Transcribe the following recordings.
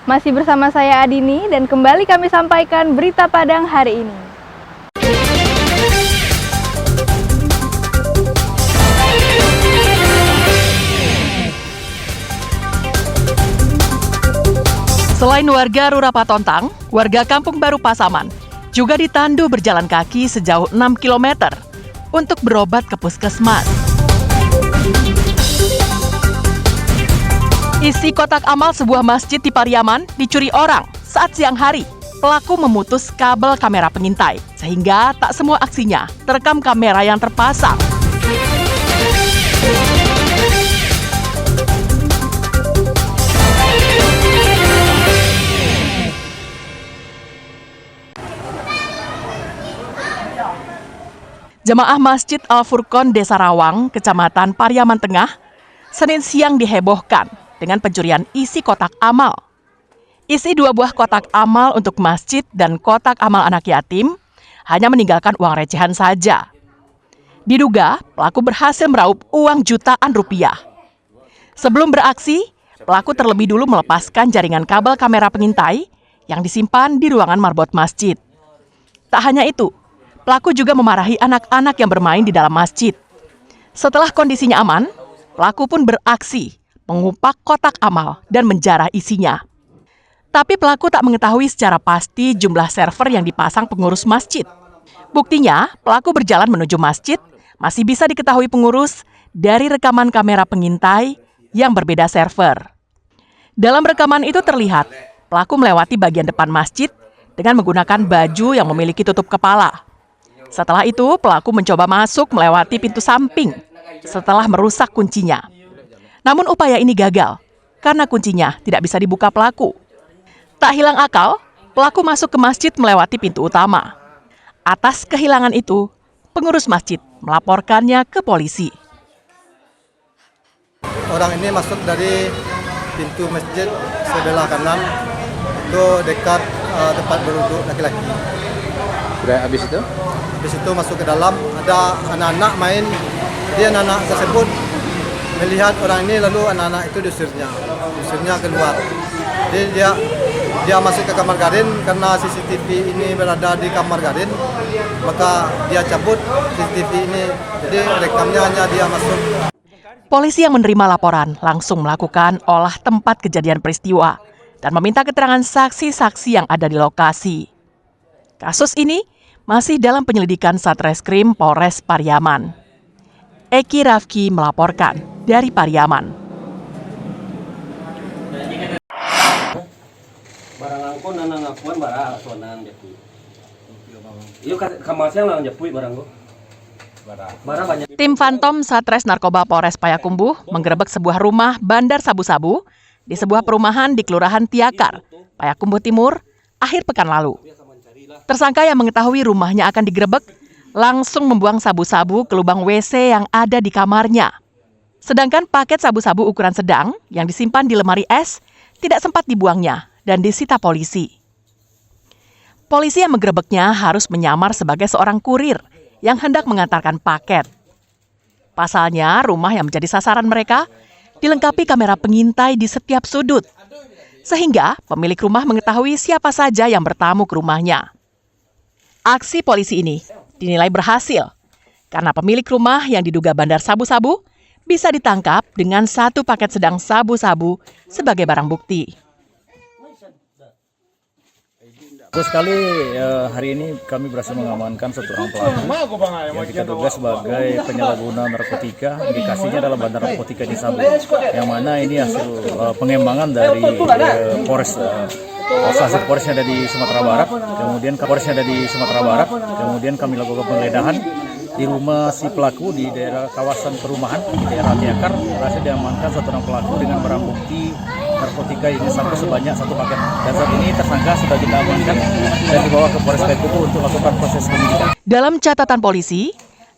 Masih bersama saya Adini dan kembali kami sampaikan berita Padang hari ini. Selain warga Rura Patontang, warga Kampung Baru Pasaman juga ditandu berjalan kaki sejauh 6 km untuk berobat ke puskesmas. Isi kotak amal sebuah masjid di Pariaman dicuri orang saat siang hari. Pelaku memutus kabel kamera pengintai, sehingga tak semua aksinya terekam kamera yang terpasang. Jemaah Masjid Al-Furqon Desa Rawang, Kecamatan Pariaman Tengah, Senin siang dihebohkan dengan pencurian isi kotak amal. Isi 2 buah kotak amal untuk masjid dan kotak amal anak yatim hanya meninggalkan uang recehan saja. Diduga, pelaku berhasil meraup uang jutaan rupiah. Sebelum beraksi, pelaku terlebih dulu melepaskan jaringan kabel kamera pengintai yang disimpan di ruangan marbot masjid. Tak hanya itu, pelaku juga memarahi anak-anak yang bermain di dalam masjid. Setelah kondisinya aman, pelaku pun beraksi mengupak kotak amal dan menjarah isinya. Tapi pelaku tak mengetahui secara pasti jumlah server yang dipasang pengurus masjid. Buktinya, pelaku berjalan menuju masjid masih bisa diketahui pengurus dari rekaman kamera pengintai yang berbeda server. Dalam rekaman itu terlihat, pelaku melewati bagian depan masjid dengan menggunakan baju yang memiliki tutup kepala. Setelah itu, pelaku mencoba masuk melewati pintu samping setelah merusak kuncinya. Namun upaya ini gagal karena kuncinya tidak bisa dibuka pelaku. Tak hilang akal, pelaku masuk ke masjid melewati pintu utama. Atas kehilangan itu, pengurus masjid melaporkannya ke polisi. Orang ini masuk dari pintu masjid sebelah kanan, itu dekat tempat berwudu laki-laki. Sudah habis itu? Habis itu masuk ke dalam, ada anak-anak main. Dia anak-anak tersebut melihat orang ini, lalu anak-anak itu diusirnya keluar. Jadi dia masuk ke kamar Garin karena CCTV ini berada di kamar Garin, maka dia cabut CCTV ini. Jadi rekamnya hanya dia masuk. Polisi yang menerima laporan langsung melakukan olah tempat kejadian peristiwa dan meminta keterangan saksi-saksi yang ada di lokasi. Kasus ini masih dalam penyelidikan Satreskrim Polres Pariaman. Eki Rafki melaporkan dari Pariaman. Barang angkon nana ngakuan barang sonang jepui. Iyo kamasnya lang jepui barang go. Barang banyak. Tim Phantom Satres Narkoba Polres Payakumbuh menggerebek sebuah rumah bandar sabu-sabu di sebuah perumahan di Kelurahan Tiakar, Payakumbuh Timur, akhir pekan lalu. Tersangka yang mengetahui rumahnya akan digerebek langsung membuang sabu-sabu ke lubang WC yang ada di kamarnya. Sedangkan paket sabu-sabu ukuran sedang yang disimpan di lemari es tidak sempat dibuangnya dan disita polisi. Polisi yang menggerebeknya harus menyamar sebagai seorang kurir yang hendak mengantarkan paket. Pasalnya, rumah yang menjadi sasaran mereka dilengkapi kamera pengintai di setiap sudut, sehingga pemilik rumah mengetahui siapa saja yang bertamu ke rumahnya. Aksi polisi ini dinilai berhasil karena pemilik rumah yang diduga bandar sabu-sabu bisa ditangkap dengan 1 paket sedang sabu-sabu sebagai barang bukti. Terus sekali hari ini kami berhasil mengamankan 1 orang pelaku yang kita duga sebagai penyalahguna narkotika. Indikasinya adalah bandar narkotika di Sabu, yang mana ini hasil pengembangan dari Polres. Salah Polresnya ada di Sumatera Barat, kemudian kami lakukan penggeledahan di rumah si pelaku di daerah kawasan perumahan di daerah Tiakar. Berhasil diamankan 1 orang pelaku dengan barang bukti narkotika ini sampai sebanyak 1 paket. Dan saat ini tersangka sudah kita amankan dan dibawa ke Polres Payakumbuh untuk melakukan proses penyidikan. Dalam catatan polisi,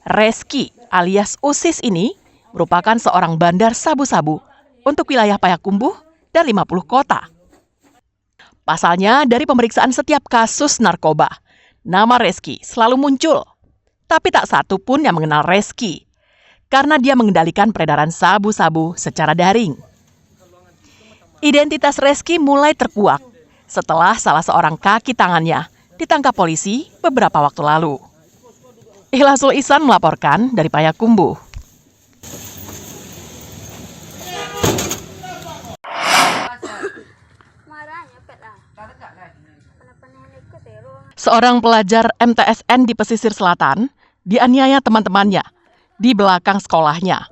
Reski alias Usis ini merupakan seorang bandar sabu-sabu untuk wilayah Payakumbuh dan 50 kota. Pasalnya, dari pemeriksaan setiap kasus narkoba, nama Reski selalu muncul. Tapi tak satu pun yang mengenal Reski, karena dia mengendalikan peredaran sabu-sabu secara daring. Identitas Reski mulai terkuak setelah salah seorang kaki tangannya ditangkap polisi beberapa waktu lalu. Ikhlasul Ihsan melaporkan dari Payakumbuh. Seorang pelajar MTSN di pesisir selatan dianiaya teman-temannya di belakang sekolahnya.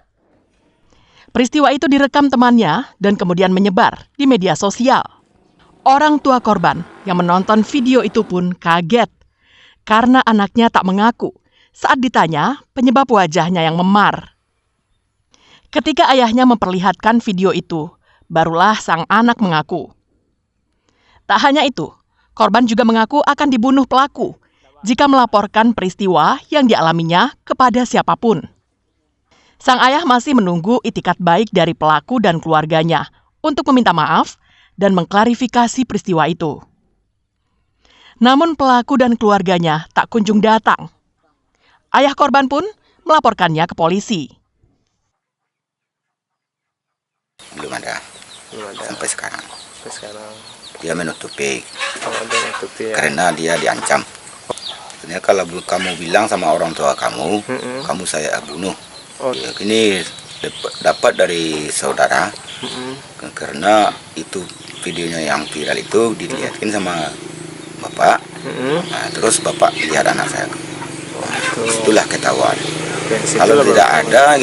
Peristiwa itu direkam temannya dan kemudian menyebar di media sosial. Orang tua korban yang menonton video itu pun kaget karena anaknya tak mengaku saat ditanya penyebab wajahnya yang memar. Ketika ayahnya memperlihatkan video itu, barulah sang anak mengaku. Tak hanya itu, korban juga mengaku akan dibunuh pelaku jika melaporkan peristiwa yang dialaminya kepada siapapun. Sang ayah masih menunggu itikat baik dari pelaku dan keluarganya untuk meminta maaf dan mengklarifikasi peristiwa itu. Namun pelaku dan keluarganya tak kunjung datang. Ayah korban pun melaporkannya ke polisi. Belum ada. Sampai sekarang. Dia menutupi. Ya. Karena dia diancam. Sebenarnya kalau kamu bilang sama orang tua kamu, kamu saya bunuh. Ya, ini dapat dari saudara. Karena itu videonya yang viral itu dilihatkan sama bapak. Nah, terus bapak lihat anak saya. Itulah ketahuan. Kalau tidak ada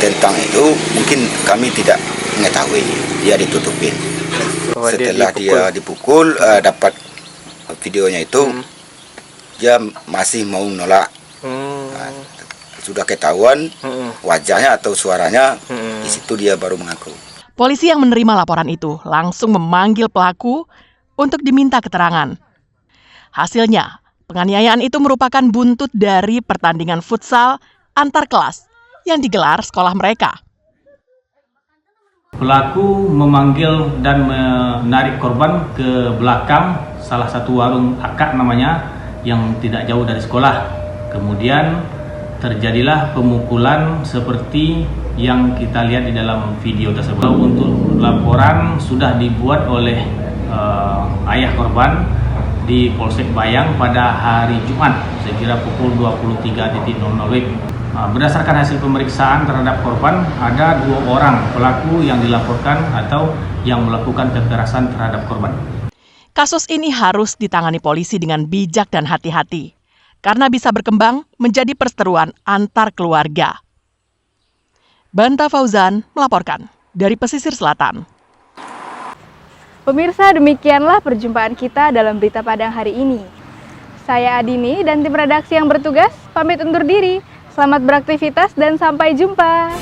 tentang itu, mungkin kami tidak mengetahui. Dia ditutupin. Setelah dia dipukul, dapat videonya itu, dia masih mau nolak. Nah, sudah ketahuan wajahnya atau suaranya, di situ dia baru mengaku. Polisi yang menerima laporan itu langsung memanggil pelaku untuk diminta keterangan. Hasilnya, penganiayaan itu merupakan buntut dari pertandingan futsal antar kelas yang digelar sekolah mereka. Pelaku memanggil dan menarik korban ke belakang salah satu warung akak namanya yang tidak jauh dari sekolah. Kemudian terjadilah pemukulan seperti yang kita lihat di dalam video tersebut. Untuk laporan sudah dibuat oleh ayah korban di Polsek Bayang pada hari Jumat sekira pukul 23.00 Berdasarkan hasil pemeriksaan terhadap korban, ada 2 orang pelaku yang dilaporkan atau yang melakukan kekerasan terhadap korban. Kasus ini harus ditangani polisi dengan bijak dan hati-hati, karena bisa berkembang menjadi perseteruan antar keluarga. Banta Fauzan melaporkan dari pesisir selatan. Pemirsa, demikianlah perjumpaan kita dalam Berita Padang hari ini. Saya Adini dan tim redaksi yang bertugas pamit undur diri. Selamat beraktivitas dan sampai jumpa.